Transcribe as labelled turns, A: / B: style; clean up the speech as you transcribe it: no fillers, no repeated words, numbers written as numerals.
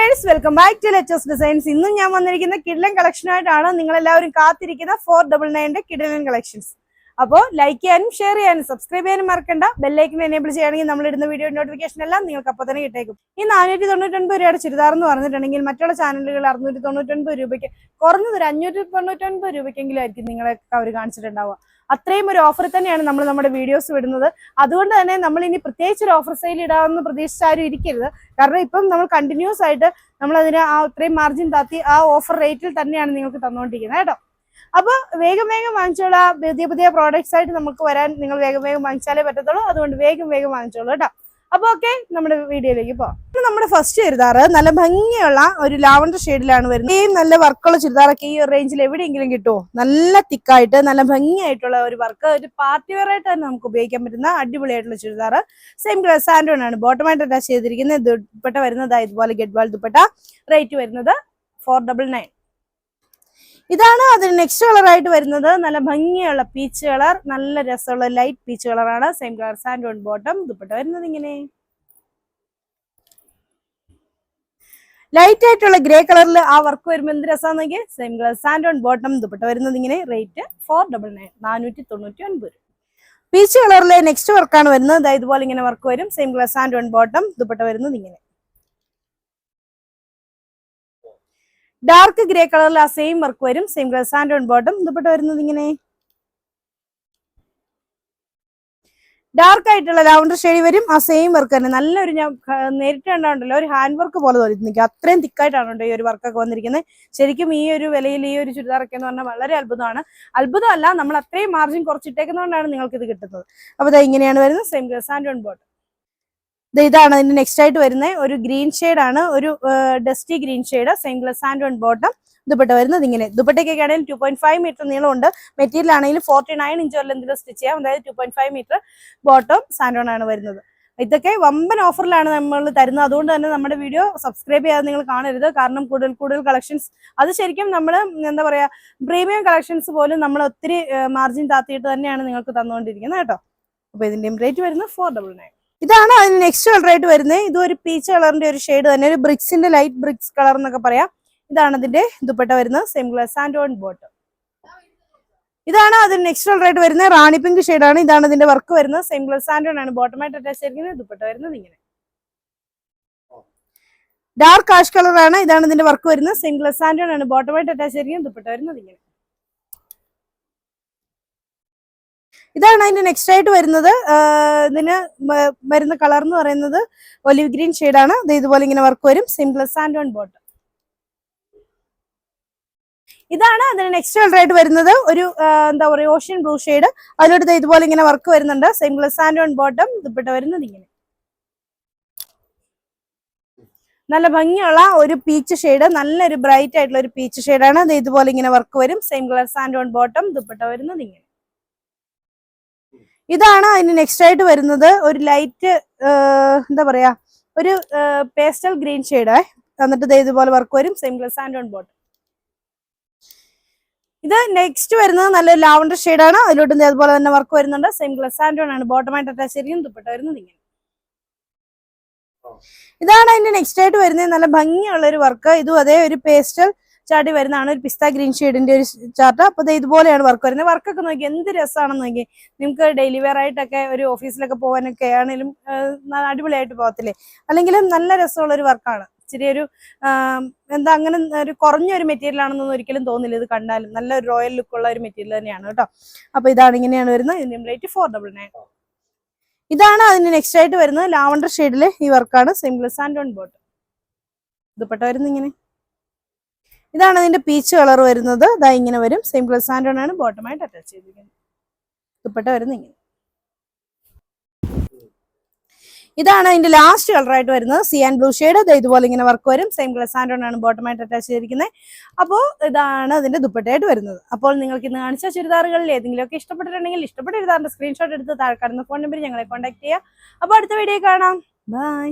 A: viewers, welcome back to Lectures Designs. ഇന്നും ഞാൻ വന്നിരിക്കുന്ന കിഡ്ലൻ കളക്ഷൻ ആയിട്ടാണ് നിങ്ങൾ എല്ലാവരും കാത്തിരിക്കുന്ന 499 കിഡ്ലൻ കളക്ഷൻസ്. അപ്പോൾ ലൈക്ക് ചെയ്യാനും ഷെയർ ചെയ്യാനും സബ്സ്ക്രൈബ് ചെയ്യാനും മറക്കണ്ട. ബെൽ ഐക്കൺ എനേബിൾ ചെയ്യുകയാണെങ്കിൽ നമ്മൾ ഇടുന്ന വീഡിയോ നോട്ടിഫിക്കേഷൻ എല്ലാം നിങ്ങൾക്ക് അപ്പോൾ തന്നെ കിട്ടേക്കും. ഈ 499 രൂപയുടെ ചുരിദാർ എന്ന് പറഞ്ഞിട്ടുണ്ടെങ്കിൽ മറ്റുള്ള ചാനലുകൾ 699 രൂപയ്ക്ക് കുറഞ്ഞത് ഒരു 599 രൂപയ്ക്കെങ്കിലും ആയിരിക്കും നിങ്ങളൊക്കെ അവർ കാണിച്ചിട്ടുണ്ടാവുക. അത്രയും ഒരു ഓഫർ തന്നെയാണ് നമ്മൾ നമ്മുടെ വീഡിയോസ് വിടുന്നത്. അതുകൊണ്ട് തന്നെ നമ്മൾ ഇനി പ്രത്യേകിച്ച് ഒരു ഓഫർ സെയിൽ ഇടാമെന്ന് പ്രതീക്ഷിച്ചാരും ഇരിക്കരുത്. കാരണം ഇപ്പം നമ്മൾ കണ്ടിന്യൂസ് ആയിട്ട് നമ്മൾ അതിന് ആ അത്രയും മാർജിൻ താത്തി ആ ഓഫർ റേറ്റിൽ തന്നെയാണ് നിങ്ങൾക്ക് തന്നുകൊണ്ടിരിക്കുന്നത് കേട്ടോ. അപ്പൊ വേഗം വാങ്ങിച്ചോളാം. പുതിയ പ്രോഡക്ട്സ് ആയിട്ട് നമുക്ക് വരാൻ നിങ്ങൾ വേഗം വാങ്ങിച്ചാലേ പറ്റത്തുള്ളൂ. അതുകൊണ്ട് വേഗം വാങ്ങിച്ചോളൂ കേട്ടോ. അപ്പൊ ഓക്കെ, നമ്മുടെ വീഡിയോയിലേക്ക് പോവാം. നമ്മുടെ ഫസ്റ്റ് ചുരിദാറ് നല്ല ഭംഗിയുള്ള ഒരു ലാവണ്ടർ ഷെയ്ഡിലാണ് വരുന്നത്. ഈ നല്ല വർക്കുള്ള ചുരിദാറൊക്കെ ഈ റേഞ്ചിൽ എവിടെയെങ്കിലും കിട്ടുമോ? നല്ല തിക്കായിട്ട് നല്ല ഭംഗിയായിട്ടുള്ള ഒരു വർക്ക്, ഒരു പാർട്ടി വെയർ ആയിട്ട് തന്നെ നമുക്ക് ഉപയോഗിക്കാൻ പറ്റുന്ന അടിപൊളിയായിട്ടുള്ള ചുരിദാറ്. സെയിം കളർ സാൻഡോൺ ആണ് ബോട്ടമായിട്ട് അറ്റാച്ച് ചെയ്തിരിക്കുന്നത്. ദുപ്പട്ട വരുന്നത് ഇതുപോലെ ഗെറ്റ് വാൾ ദുപ്പട്ട. റേറ്റ് വരുന്നത് 499. ഇതാണ് അതിന് നെക്സ്റ്റ് കളർ ആയിട്ട് വരുന്നത്. നല്ല ഭംഗിയുള്ള പീച്ച് കളർ, നല്ല രസമുള്ള ലൈറ്റ് പീച്ച് കളറാണ്. Same colour santoon bottom. Dupatta വരുന്നത് ഇങ്ങനെ ലൈറ്റ് ആയിട്ടുള്ള ഗ്രേ കളറിൽ ആ വർക്ക് വരുമ്പോൾ എന്ത് രസമാണെന്ന് നോക്കിയാൽ. Same colour santoon bottom. Dupatta വരുന്നത് ഇങ്ങനെ. റേറ്റ് 499, 499. പീച്ച് കളറിലെ നെക്സ്റ്റ് വർക്കാണ് വരുന്നത്. ഇതുപോലെ ഇങ്ങനെ വർക്ക് വരും. Same colour santoon bottom. Dupatta വരുന്നത് ഇങ്ങനെ ഡാർക്ക് ഗ്രേ കളറിൽ ആ സെയിം വർക്ക് വരും. Same colour santoon bottom. Dupatta വരുന്നത് ഇങ്ങനെ ഡാർക്ക് ആയിട്ടുള്ള ലാവണ്ടർ ഷെയ്ഡ് വരും. ആ സെയിം വർക്ക് തന്നെ നല്ലൊരു, ഞാൻ നേരിട്ട് കണ്ടാണ്ടല്ലോ, ഒരു ഹാൻഡ് വർക്ക് പോലെ തോന്നിയിരിക്കും. അത്രയും തിക്കായിട്ടാണ് ഈ ഒരു വർക്കൊക്കെ വന്നിരിക്കുന്നത്. ശരിക്കും ഈ ഒരു വിലയിൽ ഈ ഒരു ചുരിദാറൊക്കെ എന്ന് പറഞ്ഞാൽ വളരെ അത്ഭുതമാണ്. അത്ഭുതമല്ല, നമ്മൾ അത്രയും മാർജിൻ കുറച്ചിട്ടേക്കുന്നതുകൊണ്ടാണ് നിങ്ങൾക്ക് ഇത് കിട്ടുന്നത്. അപ്പോൾ ഇത് ഇങ്ങനെയാണ് വരുന്നത്. Same colour santoon bottom. ഇതാണ് അതിന്റെ നെക്സ്റ്റ് ആയിട്ട് വരുന്നത്. ഒരു ഗ്രീൻ ഷെയ്ഡ് ആണ്, ഒരു dusty green shade. Same colour santoon bottom. Dupatta വരുന്നത് ഇങ്ങനെ. ദുപ്പട്ടയ്ക്കൊക്കെ ആണെങ്കിൽ 2.5 മീറ്റർ നീളമുണ്ട്. മെറ്റീരിയൽ ആണെങ്കിൽ 49 ഇഞ്ച് വരെ എന്തെങ്കിലും സ്റ്റിച്ച് ചെയ്യാം. അതായത് 2.5 മീറ്റർ ബോട്ടം സാൻഡോൺ ആണ് വരുന്നത്. ഇതൊക്കെ വമ്പൻ ഓഫറിലാണ് നമ്മൾ തരുന്നത്. അതുകൊണ്ട് തന്നെ നമ്മുടെ വീഡിയോ സബ്സ്ക്രൈബ് ചെയ്യാതെ നിങ്ങൾ കാണരുത്. കാരണം കൂടുതൽ കളക്ഷൻസ്, അത് ശരിക്കും നമ്മൾ എന്താ പറയാ, പ്രീമിയം കളക്ഷൻസ് പോലും നമ്മൾ ഒത്തിരി മാർജിൻ താത്തിയിട്ട് തന്നെയാണ് നിങ്ങൾക്ക് തന്നുകൊണ്ടിരിക്കുന്നത് കേട്ടോ. അപ്പൊ ഇതിന്റെയും റേറ്റ് വരുന്നത് 499. ഇതാണ് അതിന് നെക്സ്റ്റ് കളർ ആയിട്ട് വരുന്നത്. ഇതും ഒരു പീച്ച് കളറിന്റെ ഒരു ഷെയ്ഡ് തന്നെ, ഒരു ബ്രിക്സിന്റെ ലൈറ്റ് ബ്രിക്സ് കളർ എന്നൊക്കെ പറയാം. ഇതാണ് അതിന്റെ ദുപ്പട്ട വരുന്നത്. Same colour santoon bottom. ഇതാണ് അതിന് നെക്സ്റ്റ് കളർ ആയിട്ട് വരുന്നത്. റാണി പിങ്ക് ഷെയ്ഡാണ്. ഇതാണ് ഇതിന്റെ വർക്ക് വരുന്നത്. സെയിം കളർ സാൻഡോൺ ആണ് ബോട്ടമായിട്ട് അറ്റാച്ച് ചെയ്തിരിക്കുന്നത്. ദുപ്പട്ട വരുന്നത് ഇങ്ങനെ ഡാർക്ക് ആഷ് കളറാണ്. ഇതാണ് ഇതിന്റെ വർക്ക് വരുന്നത്. സെയിം കളർ സാൻഡോൺ ആണ് ബോട്ടമായിട്ട് അറ്റാച്ച് ചെയ്തിരിക്കുന്നത്. ദുപ്പട്ട വരുന്നത് ഇങ്ങനെ. ഇതാണ് അതിന്റെ നെക്സ്റ്റ് ആയിട്ട് വരുന്നത്. ഇതിന് വരുന്ന കളർ എന്ന് പറയുന്നത് ഒലിവ് ഗ്രീൻ ഷെയ്ഡാണ്. ഇതുപോലെ ഇങ്ങനെ വർക്ക് വരും. Same colour santoon bottom. ഇതാണ് അതിന് നെക്സ്റ്റ് കളർ ആയിട്ട് വരുന്നത്. ഒരു എന്താ പറയുക, ഓഷ്യൻ ബ്ലൂ ഷെയ്ഡ്. അതിലോട്ട് ഇതുപോലെ ഇങ്ങനെ വർക്ക് വരുന്നുണ്ട്. Same colour santoon bottom. Dupatta വരുന്നത് ഇങ്ങനെ നല്ല ഭംഗിയുള്ള ഒരു പീച്ച് ഷെയ്ഡ്, നല്ലൊരു ബ്രൈറ്റ് ആയിട്ടുള്ള ഒരു പീച്ച് ഷെയ്ഡാണ്. അത് ഇതുപോലെ ഇങ്ങനെ വർക്ക് വരും. Same colour santoon bottom. Dupatta വരുന്നത് ഇങ്ങനെ. ഇതാണ് അതിന് നെക്സ്റ്റ് ആയിട്ട് വരുന്നത്. ഒരു ലൈറ്റ് എന്താ പറയാ, ഒരു പേസ്റ്റൽ ഗ്രീൻ ഷെയ്ഡ്. എന്നിട്ട് ഇതുപോലെ വർക്ക് വരും. Same colour santoon bottom. ഇത് നെക്സ്റ്റ് വരുന്നത് നല്ലൊരു ലാവണ്ടർ ഷെയ്ഡാണ്. അതിലോട്ട് അതുപോലെ തന്നെ വർക്ക് വരുന്നുണ്ട്. സെയിം കളർ സാൻഡോൺ ആണ് ബോട്ടമായിട്ട് അറ്റാച്ച് ചെയ്തിരിക്കും. ദുപ്പട്ട വരുന്നത് ഇങ്ങനെ. ഇതാണ് അതിന്റെ നെക്സ്റ്റ് ആയിട്ട് വരുന്നത്. നല്ല ഭംഗിയുള്ള ഒരു വർക്ക്. ഇതും അതേ ഒരു പേസ്റ്റൽ ചാട്ടി വരുന്നതാണ്, ഒരു പിസ്ത ഗ്രീൻ ഷെയ്ഡിന്റെ ഒരു ചാർട്ട്. അപ്പൊ ഇതുപോലെയാണ് വർക്ക് വരുന്നത്. വർക്കൊക്കെ നോക്കി എന്ത് രസമാണെന്ന് നോക്കി. നിങ്ങൾക്ക് ഡെയിലി വെയർ ആയിട്ടൊക്കെ ഒരു ഓഫീസിലൊക്കെ പോകാനൊക്കെ ആണെങ്കിലും അടിപൊളിയായിട്ട് പോകത്തില്ലേ. അല്ലെങ്കിലും നല്ല രസമുള്ള ഒരു വർക്കാണ്. ഇച്ചിരി ഒരു എന്താ, അങ്ങനെ ഒരു കുറഞ്ഞൊരു മെറ്റീരിയൽ ആണെന്നൊന്നും ഒരിക്കലും തോന്നില്ല. ഇത് കണ്ടാലും നല്ലൊരു റോയൽ ലുക്കുള്ള ഒരു മെറ്റീരിയൽ തന്നെയാണ് കേട്ടോ. അപ്പൊ ഇതാണ് ഇങ്ങനെയാണ് വരുന്നത്. ഇതിന്റെ റേറ്റ് 499. ഇതാണ് അതിന് നെക്സ്റ്റ് ആയിട്ട് വരുന്നത്. ലാവണ്ടർ ഷെയ്ഡിലെ ഈ വർക്കാണ്. Same colour santoon bottom. Dupatta വരുന്നത് ഇങ്ങനെ. ഇതാണ് അതിന്റെ പീച്ച് കളർ വരുന്നത്. ഇങ്ങനെ വരും. സെയിം കളർ സാൻഡോൺ ആണ് ബോട്ടമായിട്ട് അറ്റാച്ച് ചെയ്തിരിക്കുന്നത്. ദുപ്പട്ട വരുന്നത് ഇങ്ങനെ. ഇതാണ് അതിന്റെ ലാസ്റ്റ് കളർ ആയിട്ട് വരുന്നത്. സിയാൻ ബ്ലൂ ഷെയ്ഡ്. ഇതുപോലെ ഇങ്ങനെ വർക്ക് വരും. സെയിം കളർ സാൻഡോൺ ആണ് ബോട്ടമായിട്ട് അറ്റാച്ച് ചെയ്തിരിക്കുന്നത്. അപ്പോൾ ഇതാണ് അതിന്റെ ദുപ്പട്ടയായിട്ട് വരുന്നത്. അപ്പോൾ നിങ്ങൾക്ക് ഇന്ന് കാണിച്ച ചുരിദാറുകളിൽ ഏതെങ്കിലുമൊക്കെ ഇഷ്ടപ്പെട്ടിട്ടുണ്ടെങ്കിൽ ഇഷ്ടപ്പെട്ട ചുരിദാറിന്റെ സ്ക്രീൻഷോട്ട് എടുത്ത് താഴെ കാണുന്ന ഫോൺ നമ്പറിൽ ഞങ്ങളെ കോൺടാക്ട് ചെയ്യുക. അപ്പോൾ അടുത്ത വീഡിയോ കാണാം. ബൈ.